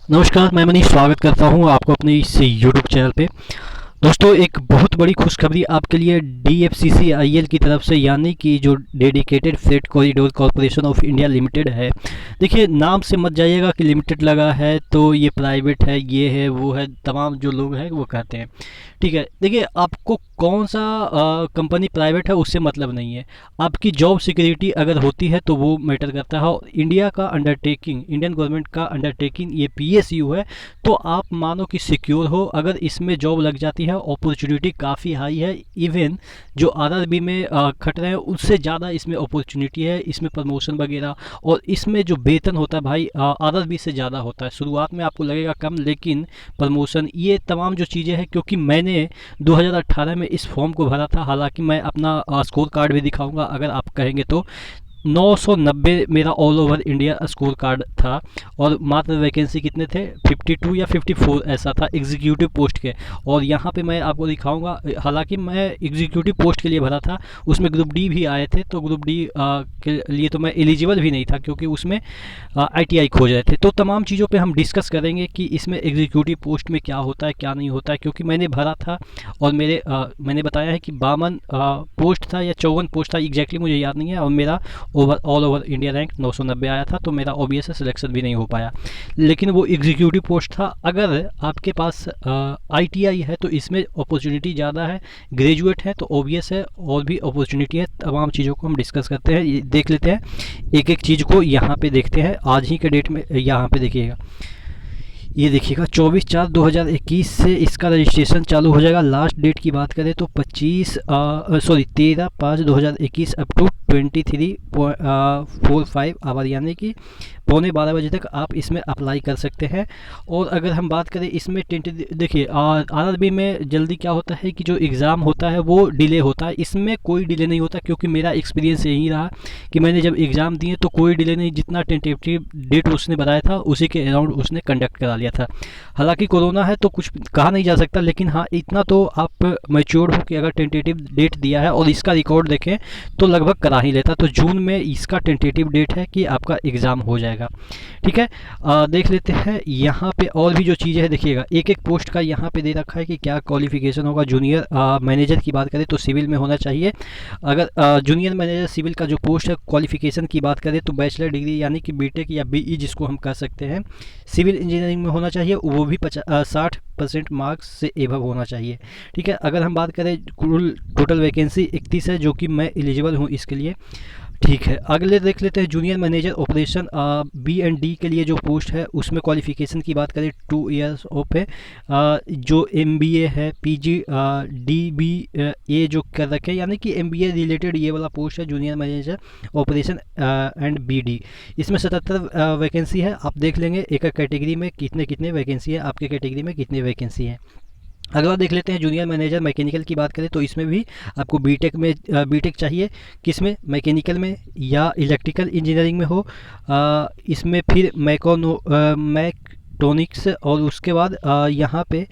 नमस्कार, मैं मनीष स्वागत करता हूं आपको अपने इस यूट्यूब चैनल पे। दोस्तों, एक बहुत बड़ी खुशखबरी आपके लिए डीएफसीसीआईएल की तरफ से, यानी कि जो dedicated freight corridor corporation of India limited है। देखिए, नाम से मत जाइएगा कि लिमिटेड लगा है तो ये प्राइवेट है, ये है, वो है, तमाम जो लोग हैं वो कहते हैं। ठीक है, देखिए, आपको कौन सा कंपनी प्राइवेट है उससे मतलब नहीं है। आपकी जॉब सिक्योरिटी अगर होती है तो वो मैटर करता है। और इंडिया का अंडरटेकिंग, इंडियन गवर्नमेंट का अंडरटेकिंग ये पीएसयू है, तो आप मानो कि सिक्योर हो। अगर इसमें जॉब लग जाती है, अपॉर्चुनिटी काफ़ी हाई है। इवन जो आरआरबी में खट रहे हैं उससे ज़्यादा इसमें अपॉर्चुनिटी है, इसमें प्रमोशन वगैरह। और इसमें जो वेतन होता है भाई, आरआरबी से ज़्यादा होता है। शुरुआत में आपको लगेगा कम, लेकिन प्रमोशन, ये तमाम जो चीज़ें हैं, क्योंकि मैंने 2018 में इस फॉर्म को भरा था। हालांकि मैं अपना स्कोर कार्ड भी दिखाऊंगा अगर आप कहेंगे तो। 990 मेरा all over India score card था। और मात्र वैकेंसी कितने थे, 52 या 54 ऐसा था एग्जीक्यूटिव पोस्ट के। और यहाँ पे मैं आपको दिखाऊंगा, हालांकि मैं एग्जीक्यूटिव पोस्ट के लिए भरा था, उसमें ग्रुप डी भी आए थे, तो ग्रुप डी के लिए तो मैं एलिजिबल भी नहीं था, क्योंकि उसमें आईटीआई खोज रहे थे। तो तमाम चीज़ों पे हम डिस्कस करेंगे कि इसमें एग्जीक्यूटिव पोस्ट में क्या होता है क्या नहीं होता है, क्योंकि मैंने भरा था। और मैंने बताया है कि 52 पोस्ट था या 54 पोस्ट था, एग्जैक्टली मुझे याद नहीं है। और मेरा ऑल ओवर इंडिया रैंक 990 आया था, तो मेरा ओबीएस से सिलेक्शन भी नहीं हो पाया। लेकिन वो एग्जीक्यूटिव पोस्ट था। अगर आपके पास आईटीआई है तो इसमें अपॉर्चुनिटी ज़्यादा है, ग्रेजुएट है तो ओबीएस है और भी अपॉर्चुनिटी है। तमाम चीज़ों को हम डिस्कस करते हैं, ये देख लेते हैं, एक एक चीज़ को यहाँ पे देखते हैं आज ही के डेट में। यहाँ पे देखिएगा, ये देखिएगा 24/4/2021 से इसका रजिस्ट्रेशन चालू हो जाएगा। लास्ट डेट की बात करें तो 13/5/2021 अप टू 23:45 आवर, यानी कि 11:15 तक आप इसमें अप्लाई कर सकते हैं। और अगर हम बात करें इसमें देखिए, आरआरबी में जल्दी क्या होता है कि जो एग्ज़ाम होता है वो डिले होता है। इसमें कोई डिले नहीं होता, क्योंकि मेरा एक्सपीरियंस यही रहा कि मैंने जब एग्ज़ाम दिए तो कोई डिले नहीं, जितना टेंटेटिव डेट उसने बताया था उसी के अराउंड उसने कंडक्ट करा लिया था। हालांकि कोरोना है तो कुछ कहा नहीं जा सकता, लेकिन हाँ इतना तो आप मैच्योर हो कि अगर टेंटेटिव डेट दिया है और इसका रिकॉर्ड देखें तो लगभग करा ही लेता। तो जून में इसका टेंटेटिव डेट है कि आपका एग्ज़ाम हो जाएगा। ठीक है, देख लेते हैं यहाँ पे और भी जो चीज़ें हैं। देखिएगा, एक एक पोस्ट का यहाँ पे दे रखा है कि क्या क्वालिफिकेशन होगा। जूनियर मैनेजर की बात करें तो सिविल में होना चाहिए। अगर जूनियर मैनेजर सिविल का जो पोस्ट है, क्वालिफिकेशन की बात करें तो बैचलर डिग्री यानी कि बीटेक या बीई जिसको हम कह सकते हैं, सिविल इंजीनियरिंग में होना चाहिए, वो भी 60% मार्क्स से एभव होना चाहिए। ठीक है, अगर हम बात करें कुल टोटल वैकेंसी 31 है, जो कि मैं एलिजिबल हूँ इसके लिए। ठीक है, अगले देख लेते हैं junior manager operation B and D के लिए जो पोस्ट है, उसमें क्वालिफिकेशन की बात करें 2 इयर्स ऑफ है। जो एमबीए है, पीजी डीबी ए जो कर रखे हैं, यानी कि एमबीए रिलेटेड ये वाला पोस्ट है junior manager operation and BD. इसमें 77 वैकेंसी है। आप देख लेंगे एक एक कैटेगरी में कितने कितने वैकेंसी है, आपके कैटेगरी में कितने वैकेंसी है। अगला देख लेते हैं जूनियर मैनेजर मैकेनिकल की बात करें तो इसमें भी आपको बीटेक में बीटेक चाहिए, किसमें, मैकेनिकल में या इलेक्ट्रिकल इंजीनियरिंग में हो। इसमें फिर मैक्ट्रॉनिक्स, और उसके बाद यहाँ पे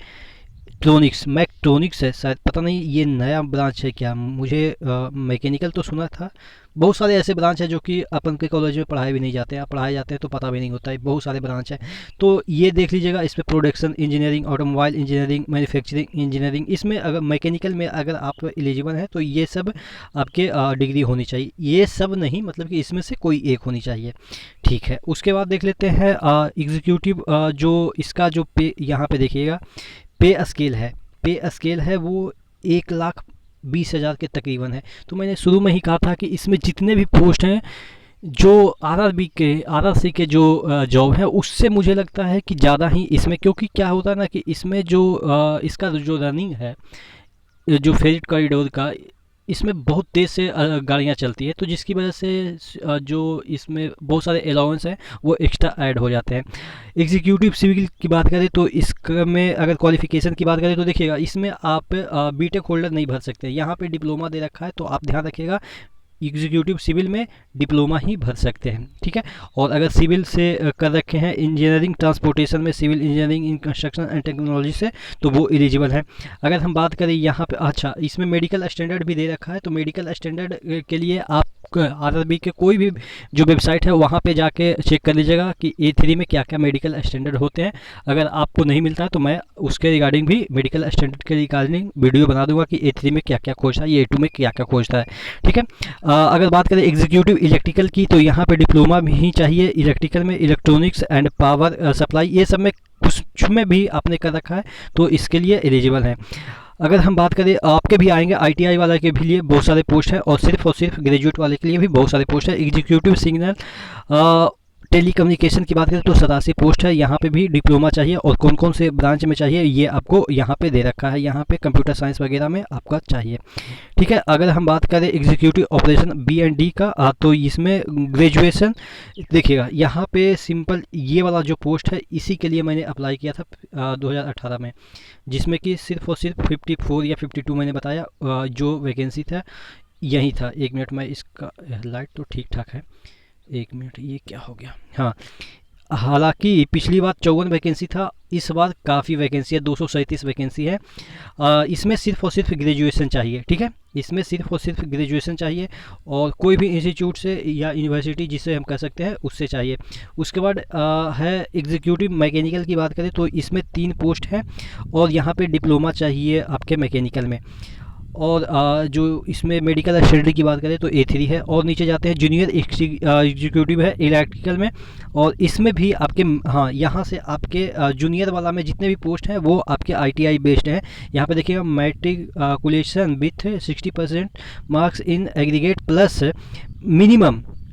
मैक्ट्रॉनिक्स है शायद, पता नहीं ये नया ब्रांच है क्या। मुझे मैकेनिकल तो सुना था। बहुत सारे ऐसे ब्रांच है जो कि अपन के कॉलेज में पढ़ाए भी नहीं जाते हैं, पढ़ाए जाते हैं तो पता भी नहीं होता है। बहुत सारे ब्रांच है, तो ये देख लीजिएगा। इसमें production engineering, automobile engineering, manufacturing engineering, इसमें अगर मैकेनिकल में अगर आप एलिजिबल हैं तो ये सब आपके डिग्री होनी चाहिए। ये सब नहीं, मतलब कि इसमें से कोई एक होनी चाहिए। ठीक है, उसके बाद देख लेते हैं एग्जीक्यूटिव जो इसका जो पे यहाँ पे देखिएगा पे स्केल है। पे स्केल है वो 1,20,000 के तकरीबन है। तो मैंने शुरू में ही कहा था कि इसमें जितने भी पोस्ट हैं जो आरआरसी के जो जॉब है, उससे मुझे लगता है कि ज़्यादा ही इसमें, क्योंकि क्या होता है ना कि इसमें जो इसका जो रनिंग है, जो फेरिट कॉरिडोर का, इसमें बहुत तेज़ से गाड़ियाँ चलती है, तो जिसकी वजह से जो इसमें बहुत सारे अलाउंस हैं वो एक्स्ट्रा ऐड हो जाते हैं। एग्जीक्यूटिव सिविल की बात करें तो इसमें अगर क्वालिफिकेशन की बात करें तो देखिएगा, इसमें आप बीटेक होल्डर नहीं भर सकते। यहाँ पे डिप्लोमा दे रखा है, तो आप ध्यान रखिएगा एग्जीक्यूटिव सिविल में डिप्लोमा ही भर सकते हैं। ठीक है, और अगर सिविल से कर रखे हैं इंजीनियरिंग ट्रांसपोर्टेशन में, civil engineering in construction and technology से, तो वो एलिजिबल है। अगर हम बात करें यहाँ पे, अच्छा इसमें मेडिकल स्टैंडर्ड भी दे रखा है, तो मेडिकल स्टैंडर्ड के लिए आप आरआरबी के कोई भी जो वेबसाइट है वहाँ पे जाके चेक कर लीजिएगा कि A3 में क्या क्या मेडिकल स्टैंडर्ड होते हैं। अगर आपको नहीं मिलता है तो मैं उसके रिगार्डिंग भी मेडिकल स्टैंडर्ड के रिगार्डिंग वीडियो बना दूंगा कि A3 में क्या क्या खोजता है, A2 में क्या क्या खोजता है। ठीक है। अगर बात करें एग्जीक्यूटिव इलेक्ट्रिकल की तो यहाँ पे डिप्लोमा भी ही चाहिए। इलेक्ट्रिकल में इलेक्ट्रॉनिक्स एंड पावर सप्लाई, ये सब में कुछ में भी आपने कर रखा है तो इसके लिए एलिजिबल है। अगर हम बात करें आपके भी आएंगे आईटीआई वाले के भी लिए बहुत सारे पोस्ट हैं और सिर्फ ग्रेजुएट वाले के लिए भी बहुत सारे पोस्ट हैं। एग्जीक्यूटिव सिग्नल टेली कम्युनिकेशन की बात करें तो 87 पोस्ट है। यहाँ पे भी डिप्लोमा चाहिए और कौन कौन से ब्रांच में चाहिए ये आपको यहाँ पे दे रखा है। यहाँ पे कंप्यूटर साइंस वगैरह में आपका चाहिए। ठीक है। अगर हम बात करें एग्जीक्यूटिव ऑपरेशन B&D का तो इसमें ग्रेजुएशन देखिएगा, यहाँ पे सिंपल ये वाला जो पोस्ट है इसी के लिए मैंने अप्लाई किया था 2018 में, जिसमें कि सिर्फ और सिर्फ 54 या 52 मैंने बताया जो वैकेंसी था यही था। एक मिनट में इसका लाइट तो ठीक ठाक है, एक मिनट ये क्या हो गया। हाँ, हालांकि पिछली बार 54 वैकेंसी था, इस बार काफ़ी वैकेंसी है, 237 वैकेंसी है। इसमें सिर्फ और सिर्फ ग्रेजुएशन चाहिए। ठीक है, इसमें सिर्फ और सिर्फ ग्रेजुएशन चाहिए और कोई भी इंस्टीट्यूट से या यूनिवर्सिटी जिससे हम कह सकते हैं उससे चाहिए। उसके बाद है एग्जीक्यूटिव मैकेनिकल की बात करें तो इसमें 3 पोस्ट है और यहाँ पे डिप्लोमा चाहिए आपके मैकेनिकल में। और जो इसमें मेडिकल स्टडी की बात करें तो A3 है। और नीचे जाते हैं जूनियर एग्जीक्यूटिव है इलेक्ट्रिकल में, और इसमें भी आपके हाँ यहाँ से आपके जूनियर वाला में जितने भी पोस्ट हैं वो आपके ITI बेस्ड हैं। यहाँ पे देखिएगा matriculation with 60% marks in aggregate plus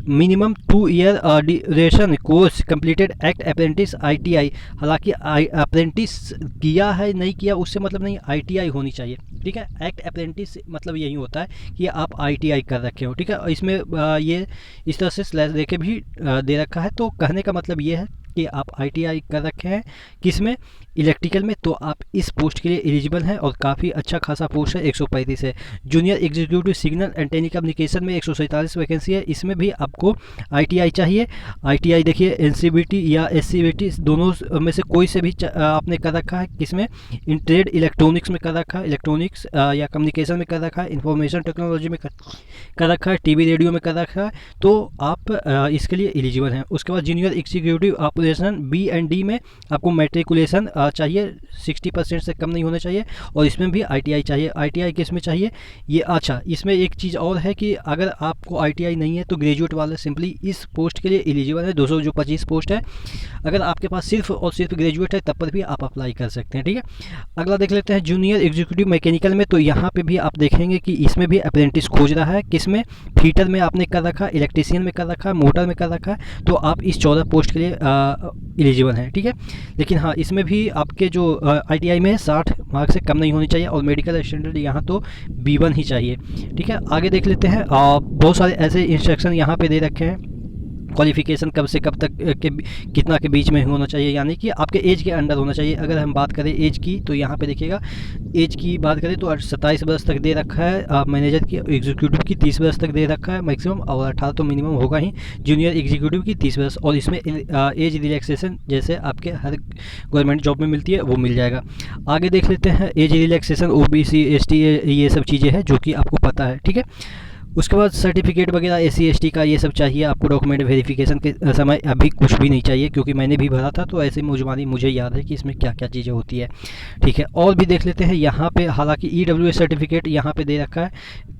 minimum 2 year duration course completed act apprentice ITI। हालांकि अप्रेंटिस किया है नहीं किया उससे मतलब नहीं, ITI होनी चाहिए। ठीक है, एक्ट अप्रेंटिस मतलब यही होता है कि आप ITI कर रखे हो। ठीक है, इसमें ये इस तरह से स्लैश देके भी दे रखा है, तो कहने का मतलब ये है कि आप ITI कर रखे हैं किसमें, इलेक्ट्रिकल में, तो आप इस पोस्ट के लिए एलिजिबल हैं और काफ़ी अच्छा खासा पोस्ट है, 135 है। Junior executive signal and telecommunication में 147 वैकेंसी है, इसमें भी आपको ITI चाहिए। ITI देखिए NCVT या SCVT दोनों में से कोई से भी आपने कर रखा है, किसमें, इन ट्रेड इलेक्ट्रॉनिक्स में कर रखा है, इलेक्ट्रॉनिक्स या कम्युनिकेशन में कर रखा है, इंफॉर्मेशन टेक्नोलॉजी में कर रखा है, TV रेडियो में कर रखा है, तो आप इसके लिए एलिजिबल हैं। उसके बाद जूनियर एग्जीक्यूटिव ऑपरेशन B&D में आपको मैट्रिकुलेशन चाहिए, 60% से कम नहीं होना चाहिए, और इसमें भी ITI चाहिए। ITI किस में चाहिए ये, अच्छा इसमें एक चीज़ और है कि अगर आपको ITI नहीं है तो ग्रेजुएट वाले सिंपली इस पोस्ट के लिए एलिजिबल है। 225 पोस्ट है, अगर आपके पास सिर्फ और सिर्फ ग्रेजुएट है तब पर भी आप अप्लाई कर सकते हैं। ठीक है, अगला देख लेते हैं जूनियर एग्जीक्यूटिव मैकेनिकल में, तो यहाँ पे भी आप देखेंगे कि इसमें भी अप्रेंटिस खोज रहा है, किसमें, फीटर में आपने कर रखा है, इलेक्ट्रीशियन में कर रखा है, मोटर में कर रखा है, तो आप इस 14 पोस्ट के लिए एलिजिबल हैं। ठीक है, लेकिन हाँ इसमें भी आपके जो ITI में 60 मार्क्स से कम नहीं होनी चाहिए और मेडिकल स्टैंडर्ड यहाँ तो B1 ही चाहिए। ठीक है, आगे देख लेते हैं। बहुत सारे ऐसे इंस्ट्रक्शन यहाँ पे दे रखे हैं, क्वालिफिकेशन कब से कब तक के कितना के बीच में होना चाहिए, यानी कि आपके एज के अंडर होना चाहिए। अगर हम बात करें एज की तो यहाँ पे देखिएगा, एज की बात करें तो 27 वर्ष तक दे रखा है मैनेजर की, एग्जीक्यूटिव की 30 वर्ष तक दे रखा है मैक्सिमम, और 18 तो मिनिमम होगा ही। जूनियर एग्जीक्यूटिव की 30 वर्ष, और इसमें एज रिलैक्सेशन जैसे आपके हर गवर्नमेंट जॉब में मिलती है वो मिल जाएगा। आगे देख लेते हैं एज रिलैक्सेशन OBC ST ये सब चीज़ें हैं जो कि आपको पता है। ठीक है, उसके बाद सर्टिफिकेट वगैरह SC ST का ये सब चाहिए आपको। डॉक्यूमेंट वेरिफिकेशन के समय अभी कुछ भी नहीं चाहिए क्योंकि मैंने भी भरा था, तो ऐसे मुझमानी मुझे याद है कि इसमें क्या क्या चीज़ें होती है। ठीक है, और भी देख लेते हैं यहाँ पे। हालांकि EWS सर्टिफिकेट यहाँ पे दे रखा है।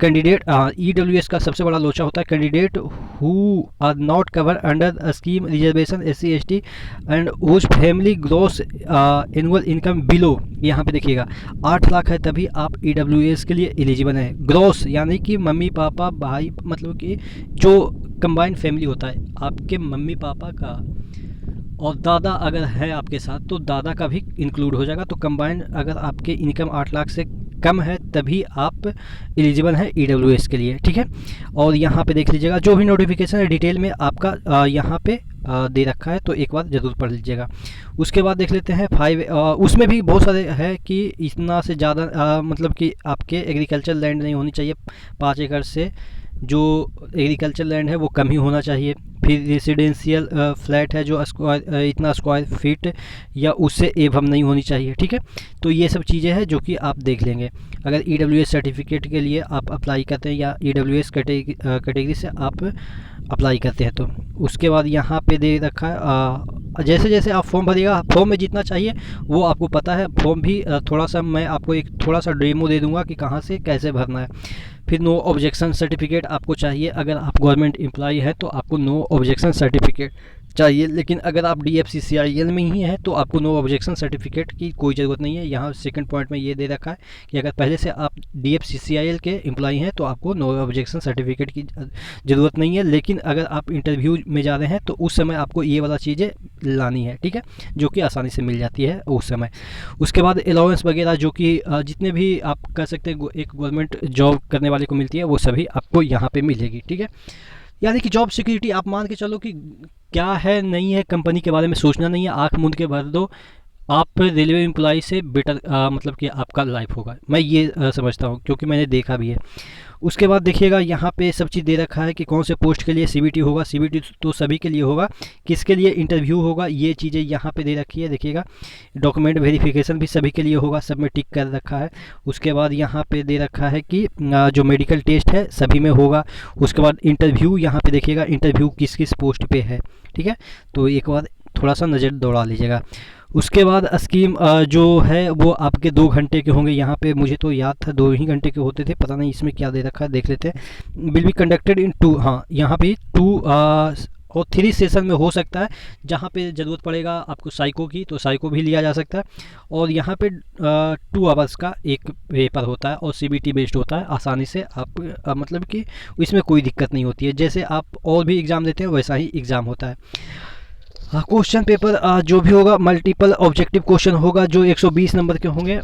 कैंडिडेट EWS का सबसे बड़ा लोचा होता है, candidate who are not cover under scheme reservation SC ST and whose family gross annual income below, यहाँ पे देखिएगा 8 लाख है तभी आप EWS के लिए एलिजिबल हैं। ग्रॉस यानी कि मम्मी पापा भाई, मतलब कि जो कंबाइंड फैमिली होता है आपके मम्मी पापा का और दादा अगर है आपके साथ तो दादा का भी इंक्लूड हो जाएगा। तो कंबाइंड अगर आपके इनकम 8 लाख से कम है तभी आप एलिजिबल हैं EWS के लिए। ठीक है, और यहाँ पे देख लीजिएगा जो भी नोटिफिकेशन है डिटेल में आपका यहाँ पे दे रखा है, तो एक बार ज़रूर पढ़ लीजिएगा। उसके बाद देख लेते हैं 5 उसमें भी बहुत सारे है कि इतना से ज़्यादा मतलब कि आपके एग्रीकल्चर लैंड नहीं होनी चाहिए 5 एकड़ से जो एग्रीकल्चर लैंड है वो कम ही होना चाहिए। फिर रेसिडेंशियल फ्लैट है जो स्क्वायर इतना स्क्वायर फीट या उससे एवं नहीं होनी चाहिए, ठीक है। तो ये सब चीज़ें हैं जो कि आप देख लेंगे अगर EWS सर्टिफिकेट के लिए आप अप्लाई करते हैं या EWS कैटेगरी से आप अप्लाई करते हैं। तो उसके बाद यहाँ पे दे रखा है जैसे जैसे आप फॉर्म भरिएगा, फॉर्म में जितना चाहिए वो आपको पता है। फॉर्म भी थोड़ा सा मैं आपको एक थोड़ा सा डेमो दे दूंगा कि कहाँ से कैसे भरना है। फिर नो ऑब्जेक्शन सर्टिफिकेट आपको चाहिए, अगर आप गवर्नमेंट एम्प्लॉई है तो आपको नो ऑब्जेक्शन सर्टिफिकेट चाहिए। लेकिन अगर आप DFCCIL में ही हैं तो आपको नो ऑब्जेक्शन सर्टिफिकेट की कोई ज़रूरत नहीं है। यहाँ सेकंड पॉइंट में ये दे रखा है कि अगर पहले से आप DFCCIL के एम्प्लॉई हैं तो आपको नो ऑब्जेक्शन सर्टिफिकेट की ज़रूरत नहीं है। लेकिन अगर आप इंटरव्यू में जा रहे हैं तो उस समय आपको ये वाला चीज़ें लानी है, ठीक है, जो कि आसानी से मिल जाती है उस समय। उसके बाद अलाउंस वगैरह जो कि जितने भी आप कह सकते हैं एक गवर्नमेंट जॉब करने वाले को मिलती है वो सभी आपको यहाँ पे मिलेगी, ठीक है। यानी कि जॉब सिक्योरिटी आप मान के चलो कि क्या है नहीं है, कंपनी के बारे में सोचना नहीं है, आंख मूंद के भर दो, आप रेलवे एम्प्लॉई से बेटर मतलब कि आपका लाइफ होगा। मैं ये समझता हूँ क्योंकि मैंने देखा भी है। उसके बाद देखिएगा यहाँ पे सब चीज़ दे रखा है कि कौन से पोस्ट के लिए CBT होगा। CBT तो सभी के लिए होगा, किसके लिए इंटरव्यू होगा ये चीज़ें यहाँ पे दे रखी है। देखिएगा डॉक्यूमेंट वेरिफिकेशन भी सभी के लिए होगा, सब में टिक कर रखा है। उसके बाद यहाँ पे दे रखा है कि जो मेडिकल टेस्ट है सभी में होगा। उसके बाद इंटरव्यू यहाँ पे देखिएगा इंटरव्यू किस किस पोस्ट पे है, ठीक है। तो एक बार थोड़ा सा नज़र दौड़ा लीजिएगा। उसके बाद स्कीम जो है वो आपके 2 घंटे के होंगे। यहाँ पे मुझे तो याद था 2 ही घंटे के होते थे, पता नहीं इसमें क्या दे रखा है, देख लेते हैं। विल बी कंडक्टेड इन 2, हाँ यहाँ पे 2 और 3 सेशन में हो सकता है। जहाँ पे ज़रूरत पड़ेगा आपको साइको की तो साइको भी लिया जा सकता है। और यहाँ पे 2 आवर्स का एक पेपर होता है और CBT बेस्ड होता है। आसानी से आप मतलब कि इसमें कोई दिक्कत नहीं होती है, जैसे आप और भी एग्ज़ाम देते हैं वैसा ही एग्ज़ाम होता है। क्वेश्चन पेपर जो भी होगा मल्टीपल ऑब्जेक्टिव क्वेश्चन होगा जो 120 नंबर के होंगे।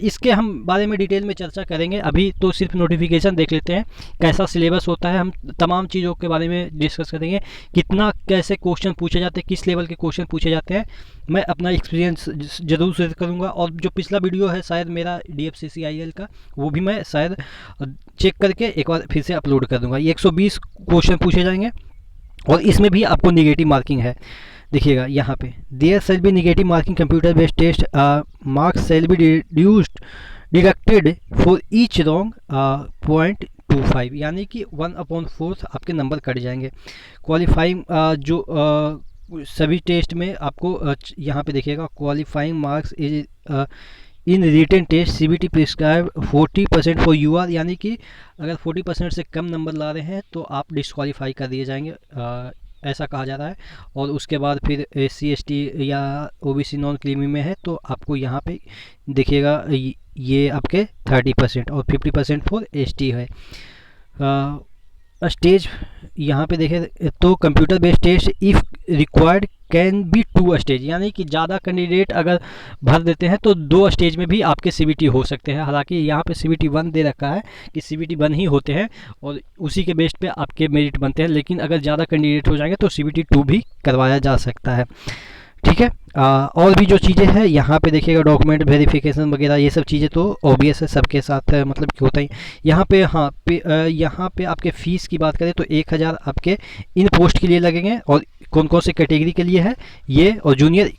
इसके हम बारे में डिटेल में चर्चा करेंगे, अभी तो सिर्फ नोटिफिकेशन देख लेते हैं कैसा सिलेबस होता है। हम तमाम चीज़ों के बारे में डिस्कस करेंगे, कितना कैसे क्वेश्चन पूछे जाते हैं, किस लेवल के क्वेश्चन पूछे जाते हैं। मैं अपना एक्सपीरियंस ज़रूर शेयर करूँगा। और जो पिछला वीडियो है शायद मेरा DFCCIL का, वो भी मैं शायद चेक करके एक बार फिर से अपलोड कर दूँगा। ये 120 क्वेश्चन पूछे जाएंगे और इसमें भी आपको निगेटिव मार्किंग है। देखिएगा यहाँ पे there shall be negative marking computer based test, marks shall be deducted for each wrong 0.25, यानी कि 1/4 आपके नंबर कट जाएंगे। क्वालिफाइंग जो सभी टेस्ट में आपको यहाँ पे देखिएगा qualifying marks is in written test CBT prescribe 40% for UR, यानी कि अगर 40% से कम नंबर ला रहे हैं तो आप डिस्क्वालीफाई कर दिए जाएंगे, ऐसा कहा जा रहा है। और उसके बाद फिर SC ST या OBC नॉन क्रीमी में है तो आपको यहाँ पे देखिएगा ये आपके 30% और 50% फॉर ST है। स्टेज यहाँ पे देखें तो computer based test if required can be 2 stage, यानी कि ज़्यादा कैंडिडेट अगर भर देते हैं तो 2 स्टेज में भी आपके CBT हो सकते हैं। हालांकि यहाँ पे CBT 1 दे रखा है कि CBT 1 ही होते हैं और उसी के बेस पे आपके मेरिट बनते हैं। लेकिन अगर ज़्यादा कैंडिडेट हो जाएंगे तो CBT 2 भी करवाया जा सकता है, ठीक है। और भी जो चीज़ें हैं यहाँ पे देखिएगा डॉक्यूमेंट वेरिफिकेशन वगैरह ये सब चीज़ें तो ऑब्वियस है सबके साथ मतलब कि होता ही। यहाँ पे हाँ यहाँ पे आपके फ़ीस की बात करें तो 1000 आपके इन पोस्ट के लिए लगेंगे। और कौन कौन से कैटेगरी के लिए है ये, और जूनियर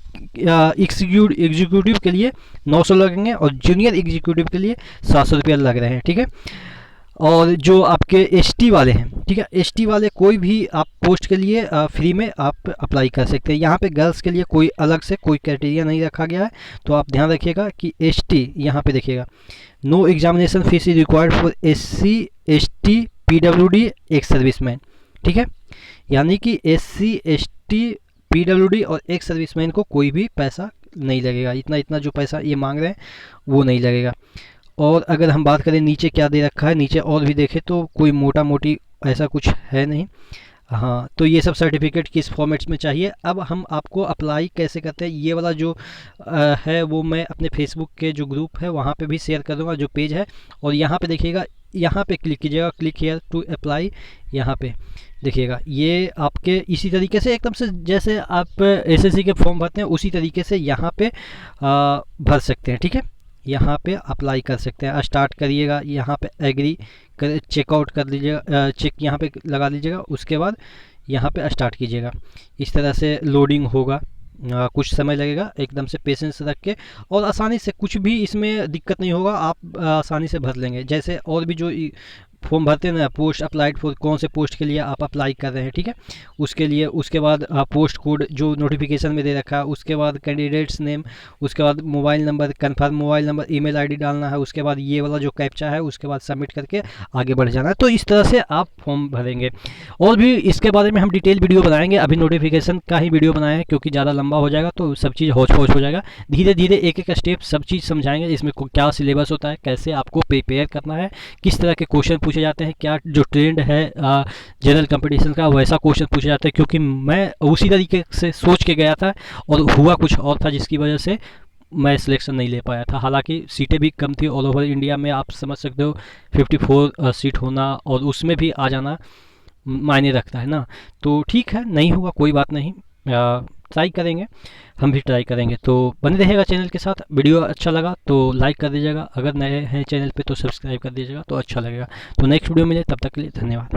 एग्जीक्यूटिव के लिए 900 लगेंगे और जूनियर एग्जीक्यूटिव के लिए 700 रुपया लग रहे हैं, ठीक है। और जो आपके ST वाले हैं, ठीक है, ST वाले कोई भी आप पोस्ट के लिए फ्री में आप अप्लाई कर सकते हैं। यहाँ पे गर्ल्स के लिए कोई अलग से कोई क्राइटेरिया नहीं रखा गया है, तो आप ध्यान रखिएगा कि ST यहाँ पे देखिएगा no examination fees is required for SC ST PWD ex serviceman, ठीक है। यानी कि SC ST PWD और एक्स सर्विसमैन को कोई भी पैसा नहीं लगेगा, इतना जो पैसा ये मांग रहे हैं वो नहीं लगेगा। और अगर हम बात करें नीचे क्या दे रखा है, नीचे और भी देखें तो कोई मोटा मोटी ऐसा कुछ है नहीं। हाँ, तो ये सब सर्टिफिकेट किस फॉर्मेट्स में चाहिए। अब हम आपको अप्लाई कैसे करते हैं ये वाला जो है वो मैं अपने फेसबुक के जो ग्रुप है वहाँ पे भी शेयर कर दूँगा, जो पेज है। और यहाँ पे देखिएगा, यहाँ पे क्लिक कीजिएगा, क्लिक हियर टू अप्लाई। यहाँ पे देखिएगा ये आपके इसी तरीके से एकदम से जैसे आप SSC के फॉर्म भरते हैं उसी तरीके से यहाँ पे भर सकते हैं, ठीक है। यहाँ पे अप्लाई कर सकते हैं। स्टार्ट करिएगा, यहाँ पे एग्री चेकआउट कर लीजिएगा, चेक यहाँ पे लगा लीजिएगा, उसके बाद यहाँ पे स्टार्ट कीजिएगा। इस तरह से लोडिंग होगा, कुछ समय लगेगा, एकदम से पेशेंस रख के, और आसानी से, कुछ भी इसमें दिक्कत नहीं होगा, आप आसानी से भर लेंगे। जैसे और भी जो फॉर्म भरते हैं ना, पोस्ट अप्लाइड फॉर, कौन से पोस्ट के लिए आप अप्लाई कर रहे हैं, ठीक है, उसके लिए, उसके बाद पोस्ट कोड जो नोटिफिकेशन में दे रखा है, उसके बाद कैंडिडेट्स नेम, उसके बाद mobile number, confirm mobile number, email ID डालना है, उसके बाद ये वाला जो कैप्चा है, उसके बाद सबमिट करके आगे बढ़ जाना है। तो इस तरह से आप फॉर्म भरेंगे। और भी इसके बारे में हम डिटेल वीडियो बनाएंगे, अभी नोटिफिकेशन का ही वीडियो बनाए हैं क्योंकि ज़्यादा लंबा हो जाएगा तो सब चीज़ होच पोच हो जाएगा। धीरे धीरे एक एक स्टेप सब चीज़ समझाएंगे, इसमें क्या सिलेबस होता है, कैसे आपको प्रिपेयर करना है, किस तरह के क्वेश्चन पूछे जाते हैं, क्या जो ट्रेंड है जनरल कंपटीशन का वैसा क्वेश्चन पूछे जाते हैं। क्योंकि मैं उसी तरीके से सोच के गया था और हुआ कुछ और था, जिसकी वजह से मैं सिलेक्शन नहीं ले पाया था। हालांकि सीटें भी कम थी ऑल ओवर इंडिया में, आप समझ सकते हो 54 सीट होना और उसमें भी आ जाना मायने रखता है ना। तो ठीक है, नहीं हुआ कोई बात नहीं, ट्राई करेंगे, हम भी ट्राई करेंगे। तो बने रहिएगा चैनल के साथ। वीडियो अच्छा लगा तो लाइक कर दीजिएगा, अगर नए हैं चैनल पे तो सब्सक्राइब कर दीजिएगा, तो अच्छा लगेगा। तो नेक्स्ट वीडियो मिले, तब तक के लिए धन्यवाद।